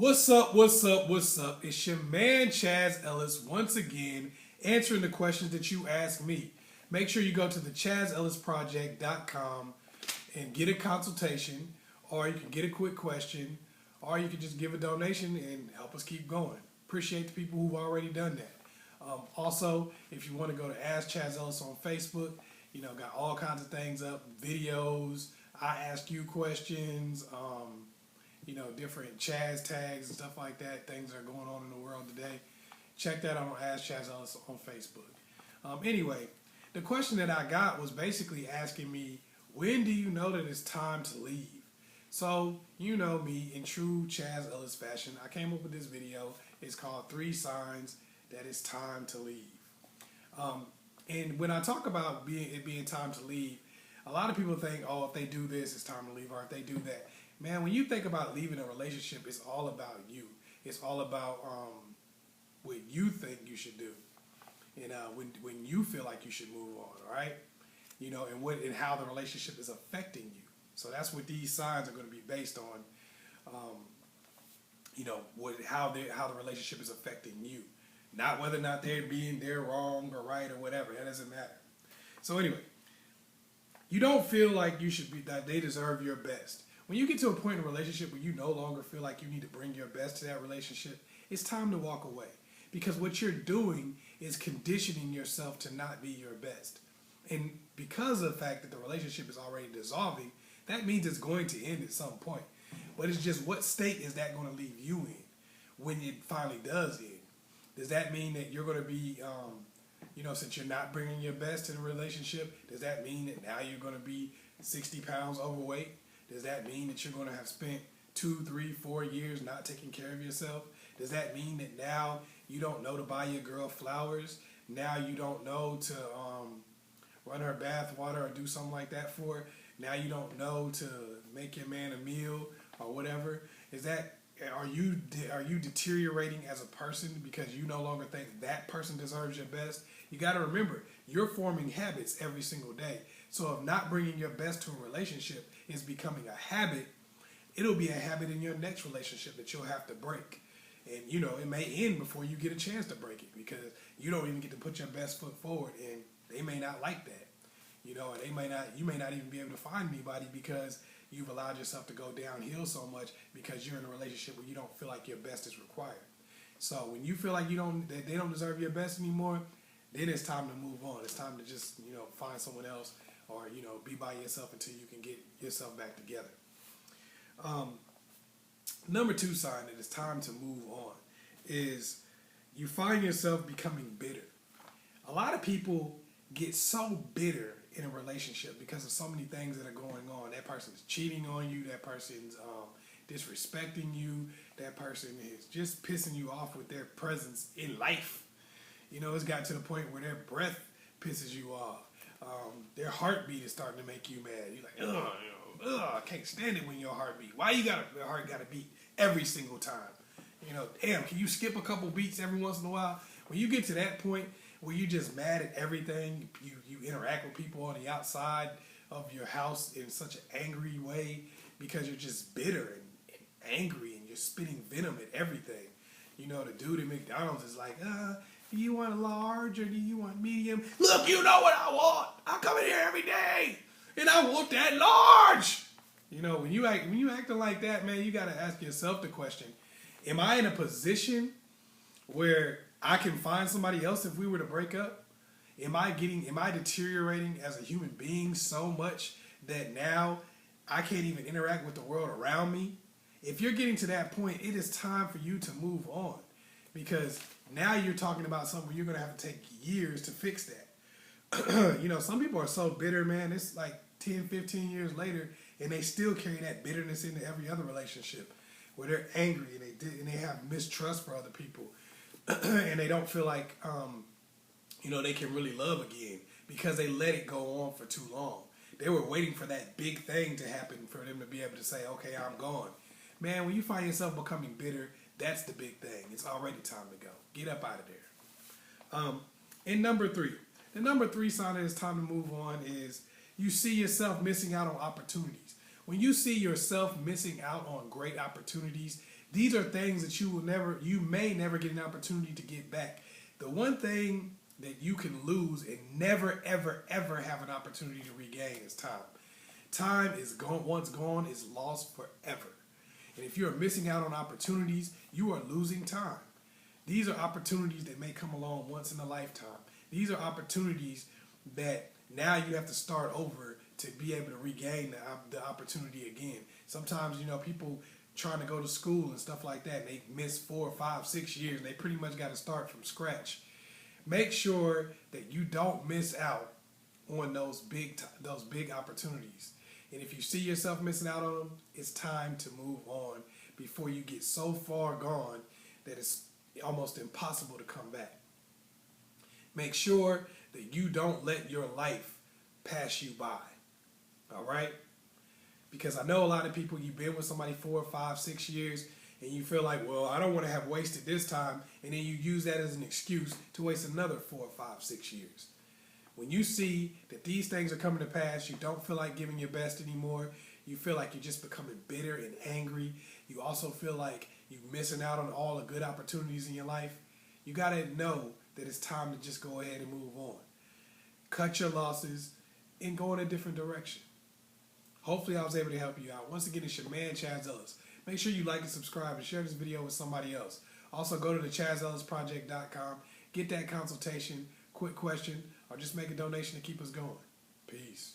What's up? What's up? What's up? It's your man Chaz Ellis once again answering the questions that you ask me. Make sure you go to the chazzellisproject.com and get a consultation, or you can get a quick question, or you can just give a donation and help us keep going. Appreciate the people who've already done that. Also, if you want to go to Ask Chazzellis on Facebook, got all kinds of things up, videos, I ask you questions, different Chaz tags and stuff like that, things that are going on in the world today. Check that out on Ask Chazzellis on Facebook. Anyway, the question that I got was basically asking me, when do you know that it's time to leave? So, you know me, in true Chaz Ellis fashion, I came up with this video. It's called 3 Signs That It's Time to Leave. And when I talk about it being time to leave, a lot of people think, oh, if they do this, it's time to leave, or if they do that. Man, when you think about leaving a relationship, it's all about you. It's all about what you think you should do. And when you feel like you should move on, all right? And how the relationship is affecting you. So that's what these signs are going to be based on. How the relationship is affecting you, not whether or not they're wrong or right or whatever. That doesn't matter. So anyway, you don't feel like that they deserve your best. When you get to a point in a relationship where you no longer feel like you need to bring your best to that relationship, it's time to walk away. Because what you're doing is conditioning yourself to not be your best. And because of the fact that the relationship is already dissolving, that means it's going to end at some point. But it's just, what state is that going to leave you in when it finally does end? Does that mean that you're going to be, since you're not bringing your best to the relationship, does that mean that now you're going to be 60 pounds overweight? Does that mean that you're going to have spent 2, 3, 4 years not taking care of yourself? Does that mean that now you don't know to buy your girl flowers? Now you don't know to run her bath water or do something like that for her? Now you don't know to make your man a meal or whatever? Are you deteriorating as a person because you no longer think that person deserves your best? You got to remember, you're forming habits every single day. So if not bringing your best to a relationship is becoming a habit, it'll be a habit in your next relationship that you'll have to break. And it may end before you get a chance to break it, because you don't even get to put your best foot forward, and they may not like that. And you may not even be able to find anybody because you've allowed yourself to go downhill so much because you're in a relationship where you don't feel like your best is required. So when you feel like they don't deserve your best anymore, then it's time to move on. It's time to just, find someone else, or, be by yourself until you can get yourself back together. Number 2 sign that it's time to move on is you find yourself becoming bitter. A lot of people get so bitter in a relationship because of so many things that are going on. That person's cheating on you. That person's disrespecting you. That person is just pissing you off with their presence in life. It's got to the point where their breath pisses you off. Their heartbeat is starting to make you mad. You're like, I can't stand it when your heart beat. Why your heart got to beat every single time? Damn, can you skip a couple beats every once in a while? When you get to that point where you're just mad at everything, you interact with people on the outside of your house in such an angry way because you're just bitter and angry and you're spitting venom at everything. The dude at McDonald's is like, do you want a large or do you want medium? Look, you know what I want. I come in here every day and I want that large. When you acting like that, man, you got to ask yourself the question, am I in a position where I can find somebody else if we were to break up? Am I deteriorating as a human being so much that now I can't even interact with the world around me? If you're getting to that point, it is time for you to move on, because now you're talking about something where you're going to have to take years to fix that. Some people are so bitter, man. It's like 10, 15 years later, and they still carry that bitterness into every other relationship where they're angry and they have mistrust for other people. And they don't feel like, they can really love again because they let it go on for too long. They were waiting for that big thing to happen for them to be able to say, okay, I'm gone. Man, when you find yourself becoming bitter, that's the big thing. It's already time to go. Get up out of there. And number 3. The number 3 sign that it's time to move on is you see yourself missing out on opportunities. When you see yourself missing out on great opportunities, These are things that you may never get an opportunity to get back. The one thing that you can lose and never, ever, ever have an opportunity to regain is time. Time is gone. Once gone, is lost forever. And if you're missing out on opportunities, you are losing time. These are opportunities that may come along once in a lifetime. These are opportunities that now you have to start over to be able to regain the opportunity again. Sometimes, people trying to go to school and stuff like that, and they miss 4, 5, 6 years, and they pretty much got to start from scratch. Make sure that you don't miss out on those big opportunities. And if you see yourself missing out on them, it's time to move on before you get so far gone that it's almost impossible to come back. Make sure that you don't let your life pass you by. All right? Because I know a lot of people, you've been with somebody 4, 5, 6 years, and you feel like, well, I don't want to have wasted this time, and then you use that as an excuse to waste another 4, 5, 6 years. When you see that these things are coming to pass, you don't feel like giving your best anymore, you feel like you're just becoming bitter and angry, you also feel like you're missing out on all the good opportunities in your life, you got to know that it's time to just go ahead and move on. Cut your losses and go in a different direction. Hopefully I was able to help you out. Once again, it's your man, Chaz Ellis. Make sure you like and subscribe and share this video with somebody else. Also, go to the askchazzellisproject.com. Get that consultation, quick question, or just make a donation to keep us going. Peace.